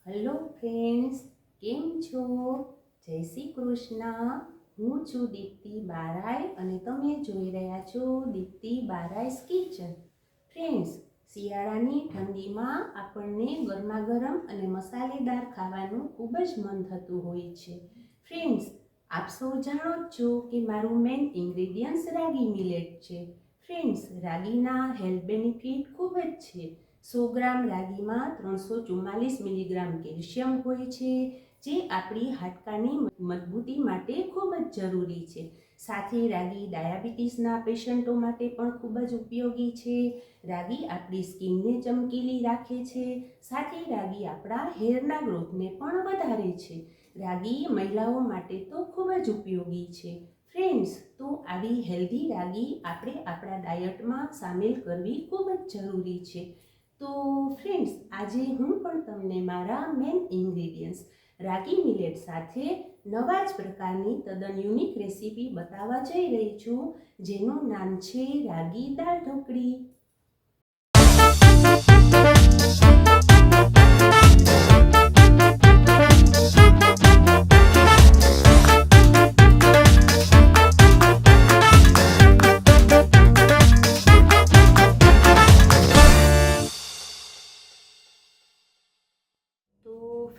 Hello friends, કેમ છો? જય શ્રી કૃષ્ણ. હું છું દીપ્તિ બારાઈ અને તમે જોઈ રહ્યા છો દીપ્તિ બારાઈસ કિચન. ફ્રેન્ડ્સ, શિયાળાની ઠંડીમાં આપણને ગરમા ગરમ અને મસાલેદાર ખાવાનું ખૂબ જ મન થતું હોય છે. ફ્રેન્ડ્સ, આપ સૌ જાણો જ છો કે મારું મેઇન ઇન્ગ્રેડિયન્ટ્સ રાગી મિલેટ છે. ફ્રેન્ડ્સ, રાગીના હેલ્થ બેનિફિટ ખૂબ જ છે. 100 ગ્રામ રાગીમાં 344 મિલીગ્રામ કેલ્શિયમ હોય છે, જે આપણી હાડકાની મજબૂતી માટે ખૂબ જ જરૂરી છે. સાથે રાગી ડાયાબિટીસના પેશન્ટો માટે પણ ખૂબ જ ઉપયોગી છે. રાગી આપણી સ્કિનને ચમકીલી રાખે છે. સાથે રાગી આપણા હેરના ગ્રોથને પણ વધારે છે. રાગી મહિલાઓ માટે તો ખૂબ જ ઉપયોગી છે. ફ્રેન્ડ્સ, તો આવી હેલ્ધી રાગી આપણે આપણા ડાયટમાં સામેલ કરવી ખૂબ જ જરૂરી છે. તો ફ્રેન્ડ્સ, આજે હું પણ તમને મારા મેઇન ઇન્ગ્રેડિયન્ટ્સ રાગી મિલેટ સાથે નવા જ પ્રકારની તદ્દન યુનિક રેસીપી બતાવવા જઈ રહી છું, જેનું નામ છે રાગી દાળ ઢોકળી.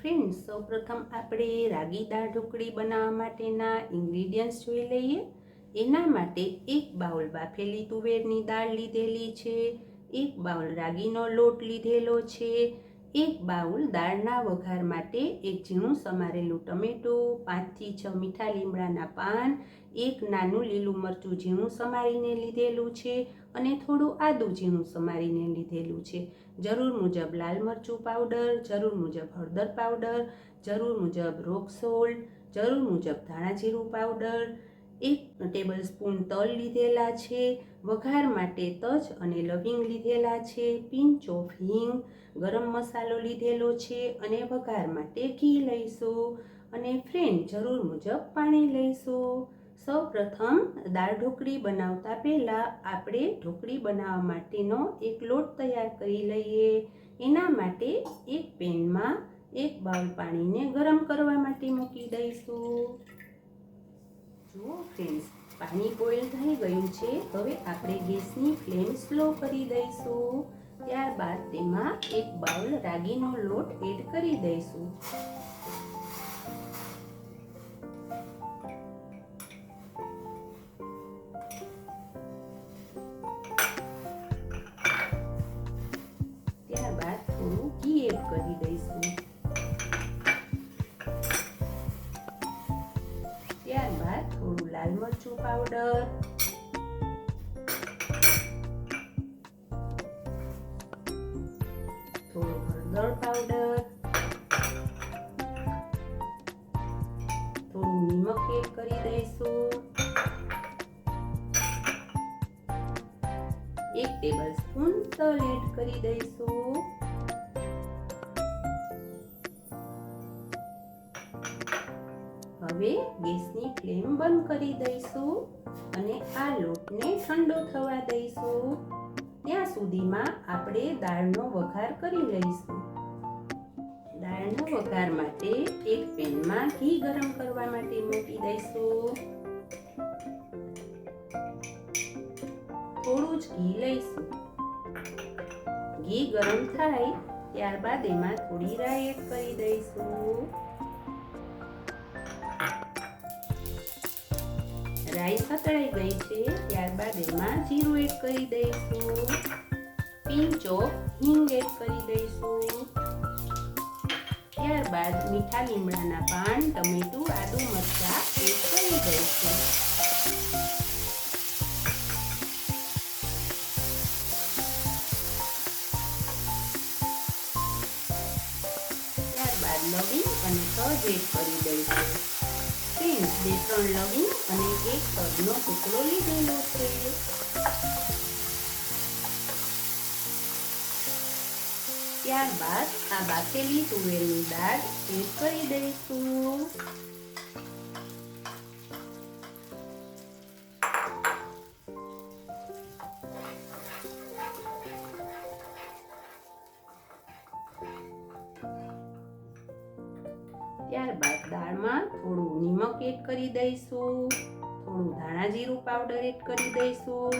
ફ્રેન્ડ્સ, સૌપ્રથમ આપણે રાગી દાળ ઢોકળી બનાવવા માટેના ઇન્ગ્રેડિયન્ટ્સ જોઈ લઈએ. એના માટે 1 બાઉલ બાફેલી તુવેરની દાળ લીધેલી છે, 1 બાઉલ રાગીનો લોટ લીધેલો છે, 1 બાઉલ દાળના વઘાર માટે 1 ઝીણું સમારેલું ટમેટું, 5 થી 6 મીઠા લીમડાના પાન, 1 નાનું લીલું મરચું ઝીણું સમારીને લીધેલું છે અને થોડું આદું ઝીણું સમારીને લીધેલું છે. જરૂર મુજબ લાલ મરચું પાવડર, જરૂર મુજબ હળદર પાવડર, જરૂર મુજબ રોક સોલ્ટ, જરૂર મુજબ ધાણા જીરું પાવડર, 1 ટેબલ સ્પૂન તલ લીધેલા છે, વઘાર માટે તજ અને લવિંગ લીધેલા છે, પિંચ ઓફ હિંગ, ગરમ મસાલો લીધેલો છે અને વઘાર માટે ઘી લઈશું અને ફ્રેન્ડ જરૂર મુજબ પાણી લઈશું. સૌપ્રથમ દાળ ઢોકળી બનાવતા પહેલાં આપણે ઢોકળી બનાવવા માટેનો એક લોટ તૈયાર કરી લઈએ. એના માટે એક પેનમાં 1 બાઉલ પાણીને ગરમ કરવા માટે મૂકી દઈશું. જુઓ ફ્રેન્ડ્સ, પાણી બોઇલ થઈ ગયું છે. હવે આપણે ગેસની ફ્લેમ સ્લો કરી દઈશું. ત્યારબાદ તેમાં 1 બાઉલ રાગીનો લોટ એડ કરી દઈશું. ત્યારબાદ થોડું ઘી એડ કરી દઈશું. ત્યારબાદ થોડું લાલ મરચું પાવડર, થોડું હળદર પાવડર, થોડું નિમક એડ કરી દઈશું. 1 ટેબલ સ્પૂન તલ એડ કરી દઈશું. હવે ગેસની ફ્લેમ બંધ કરી દઈશું અને આ લોટને ઠંડો થવા દઈશું. ત્યાં સુધીમાં આપણે દાળનો વઘાર કરી લઈશું. દાળનો વઘાર માટે એક પેનમાં ઘી ગરમ કરવા માટે મૂકી દઈશું. થોડું જ ઘી લઈશું. ઘી ગરમ થાય ત્યારબાદ એમાં થોડી રાઈ એડ કરી દઈશું. રાઈ સતળાઈ ગઈ છે ત્યારબાદ એમાં જીરું એડ કરી દઈશું. પિંચ ઓફ હિંગ એડ કરી દઈશું. ત્યારબાદ મીઠા લીમડાના પાન, ટમેટું, આદુ, મરચાં એડ કરી દઈશું. ત્યારબાદ લવિંગ અને તજ એડ કરી દઈશું. 2-3 લવિંગ અને 1 તજનો ટુકડો લીધેલો છે. ત્યારબાદ આ બાફેલી તુવેરની દાળ એડ કરી દઈશું. ત્યારબાદ દાળમાં થોડું નિમક એડ કરી દઈશું, થોડું ધાણા જીરું પાવડર એડ કરી દઈશું,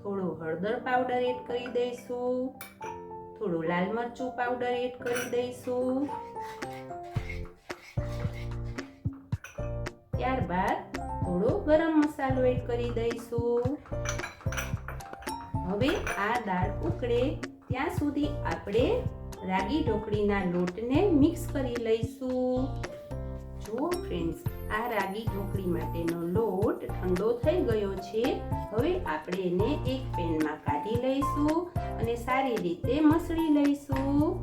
થોડો હળદર પાવડર એડ કરી દઈશું, થોડું લાલ મરચું પાવડર એડ કરી દઈશું. ત્યારબાદ થોડો ગરમ મસાલો એડ કરી દઈશું. હવે આ દાળ ઉકળે ત્યાં સુધી આપણે રાગી ઢોકળીના લોટને મિક્સ કરી લઈશું. જુઓ ફ્રેન્ડ્સ, આ રાગી ઢોકળી માટેનો લોટ ઠંડો થઈ ગયો છે. હવે આપણે એને એક પેનમાં કાઢી લઈશું અને સારી રીતે મસળી લઈશું.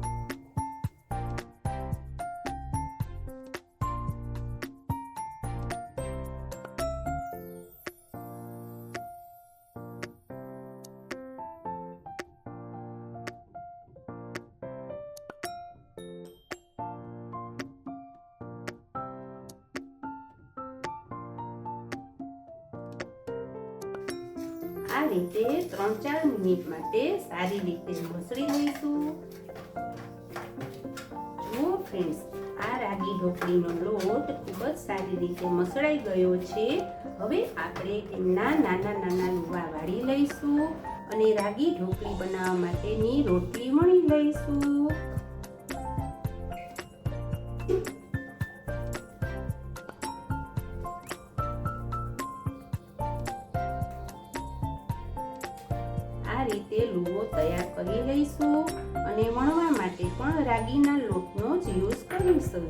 આ રીતે 3-4 મિનિટ માટે સારી રીતે મસળી લઈશું. જુઓ ફ્રેન્ડ્સ, આ રાગી ઢોકળીનો લોટ ખૂબ જ સારી રીતે મસળાઈ ગયો છે. હવે આપણે એમના નાના નાના લુવા વાળી લઈશું અને રાગી ઢોકળી બનાવવા માટેની રોટલી વણી લઈશું. આ રીતે લુવો તૈયાર કરી લઈશું અને વણવા માટે પણ રાગીના લોટનો જ યુઝ કરીશું.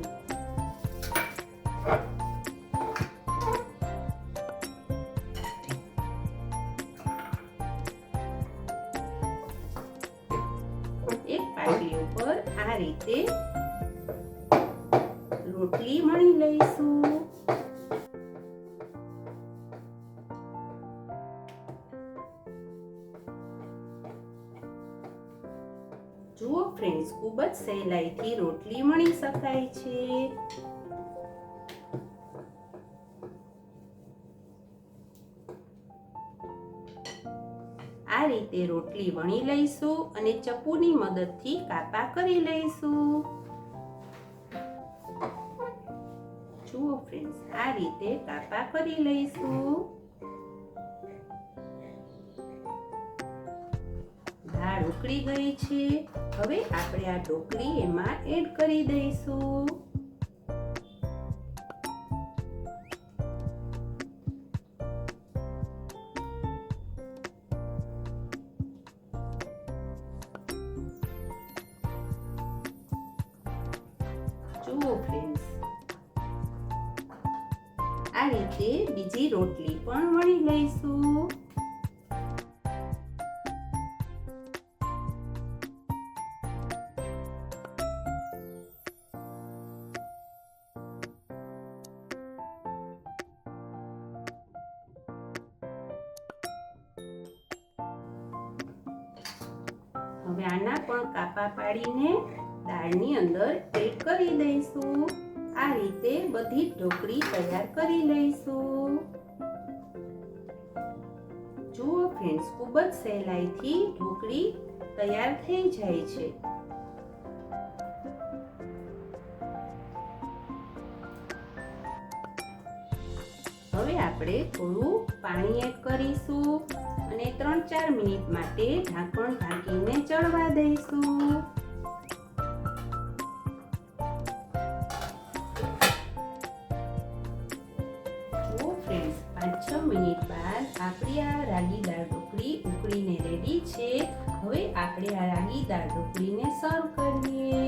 એક પાટલી ઉપર આ રીતે રોટલી વણી લઈશું. જુઓ ફ્રેન્ડ્સ, ખૂબ જ સહેલાઈથી રોટલી વણી શકાય છે. આ રીતે રોટલી વણી લઈશું અને ચપ્પુની મદદથી કાપા કરી લઈશું. જુઓ ફ્રેન્ડ્સ, આ રીતે કાપા કરી લઈશું. દાળ ઉકળી ગઈ છે. હવે આપણે આ ઢોકળી એમાં એડ કરી દઈશું. જુઓ ફ્રેન્ડ્સ, આ રીતે બીજી રોટલી પણ વણી લઈશું. હવે આના પણ કાપા પાડીને દાળની અંદર એડ કરી દઈશું. આ રીતે બધી ઢોકળી તૈયાર કરી લઈશું. જુઓ ફ્રેન્ડ્સ, ખૂબ જ સહેલાઈથી ઢોકળી તૈયાર થઈ જાય છે. હવે આપણે થોડું પાણી એડ કરીશું અને 3-4 મિનિટ માટે ઢાંકણ ઢાંકીને ચડવા દઈશું. જુઓ ફ્રેન્ડ્સ, 5-6 મિનિટ બાદ આપણી આ રાગી દાળ ઢોકળી ઉકળીને રેડી છે. હવે આપણે આ રાગી દાળ ઢોકળીને સર્વ કરીએ.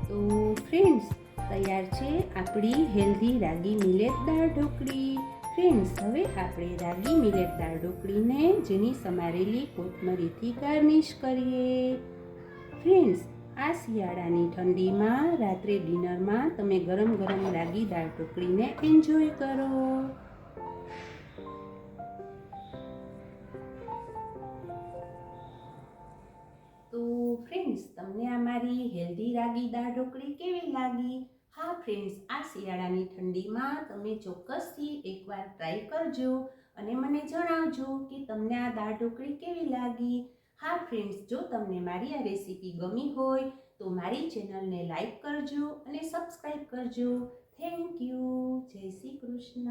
તો ફ્રેન્ડ્સ, તૈયાર છે આપણી હેલ્ધી રાગી મિલેટ દાળ ઢોકળી. ફ્રેન્ડ્સ, હવે આપણે રાગી મિલેટ દાળ ઢોકળીને ઝીણી સમારેલી કોથમરીથી ગાર્નિશ કરીએ. ફ્રેન્ડ્સ, આ શિયાળાની ઠંડીમાં રાત્રે ડિનરમાં તમે ગરમ ગરમ રાગી દાળ ઢોકળીને એન્જોય કરો. તો ફ્રેન્ડ્સ, તમને આ મારી હેલ્ધી રાગી દાળ ઢોકળી કેવી લાગી? હા ફ્રેન્ડ્સ, આ શિયાળાની ઠંડીમાં તમે ચોક્કસથી એકવાર ટ્રાય કરજો અને મને જણાવજો કે તમને આ દાળ ઢોકળી કેવી લાગી. હા ફ્રેન્ડ્સ, જો તમને મારી આ રેસીપી ગમી હોય તો મારી ચેનલને લાઈક કરજો અને સબસ્ક્રાઈબ કરજો. Thank you. જય શ્રી કૃષ્ણ.